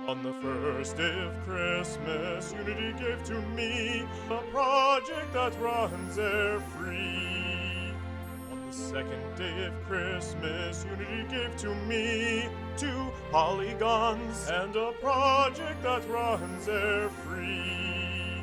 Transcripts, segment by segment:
On the first day of Christmas, Unity gave to me a project that runs there free. On the second day of Christmas, Unity gave to me 2 polygons and a project that runs there free.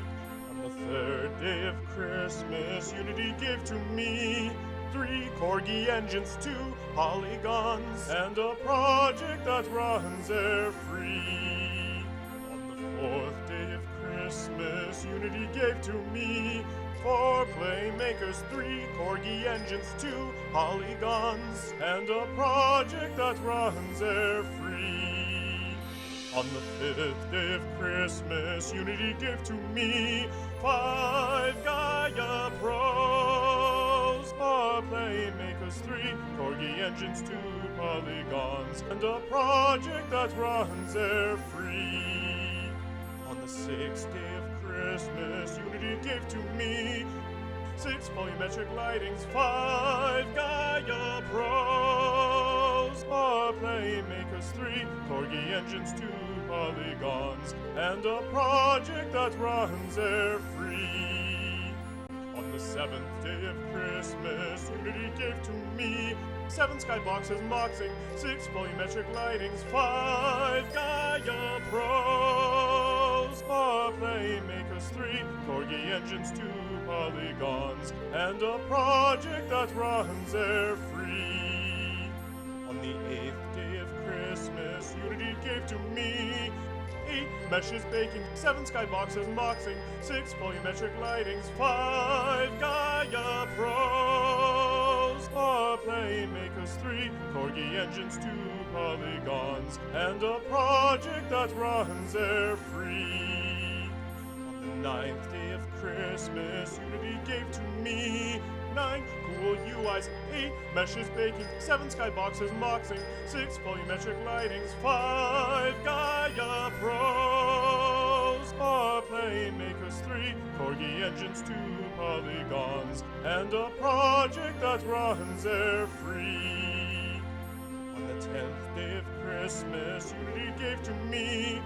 On the third day of Christmas, Unity gave to me 3 Corgi Engines, 2 polygons, and a project that runs there free. On the fourth day of Christmas, Unity gave to me 4 Playmakers, 3 Corgi Engines, 2 polygons, and a project that runs there free. On the 5th day of Christmas, Unity gave to me 5 Gaia Pros, 4 Playmakers, 3 Corgi Engines, 2 polygons, and a project that runs there free. On the 6th day of Christmas, Unity gave to me 6 Volumetric Lightings, 5 Gaia Pros, 4 Playmakers, 3 Corgi Engines, 2 polygons, and a project that runs there free. On the 7th day of Christmas, Unity gave to me 7 Skybox Unboxings, 6 Volumetric Lightings, 5 Gaia Pros, 4 Playmakers, 3 Corgi Engines, 2 polygons, and a project that runs there free. On the 8th day of Christmas, Unity gave to me 8 meshes baking, 7 Skybox Unboxings, 6 Volumetric Lightings, 5 Gaia Pros, 4 Playmakers, 3 Corgi Engines, 2 polygons, and a project that runs there free. On the 9th day of Christmas, Unity gave to me 9 cool UIs, 8 meshes baking, 7 Skybox Unboxing, 6 Volumetric Lightings, 5 Gaia Pros, 4 Playmakers, 3 Corgi Engines, 2 polygons, and a project that runs there free. On the 10th day of Christmas, Unity gave to me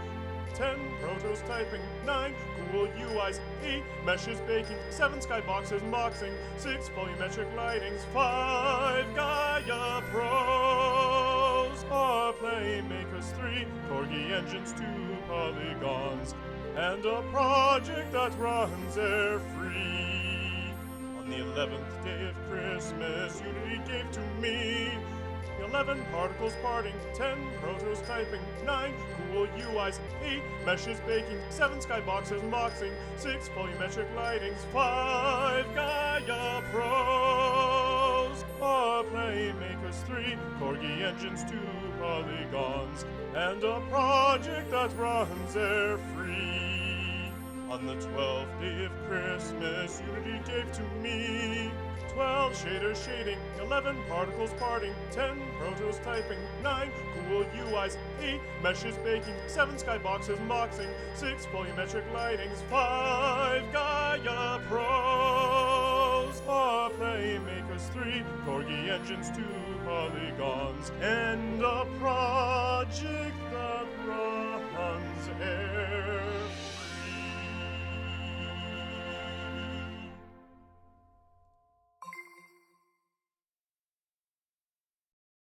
10 Protos Typing, 9 cool UIs, 8 meshes baking, 7 Skybox Unboxing, 6 Volumetric Lightings, 5 Gaia Pros, 4 Playmakers, 3 Corgi Engines, 2 polygons, and a project that runs there free. On the 11th day of Christmas, Unity gave to me 11 particles parting, 10 Protos Typing, 9 cool UIs, 8 meshes baking, 7 Skybox Unboxing, 6 Volumetric Lightings, 5 Gaia Pros, 4 Playmakers, 3 Corgi Engines, 2 polygons, and a project that runs there free. On the 12th day of Christmas, Unity gave to me 12 shaders shading, 11 particles parting, 10 Protos Typing, 9 cool UIs, 8 meshes baking, 7 Skybox Unboxing, 6 Volumetric Lightings, 5 Gaia Pros, 4 Playmakers, 3 Corgi Engines, 2 polygons, and a project that runs there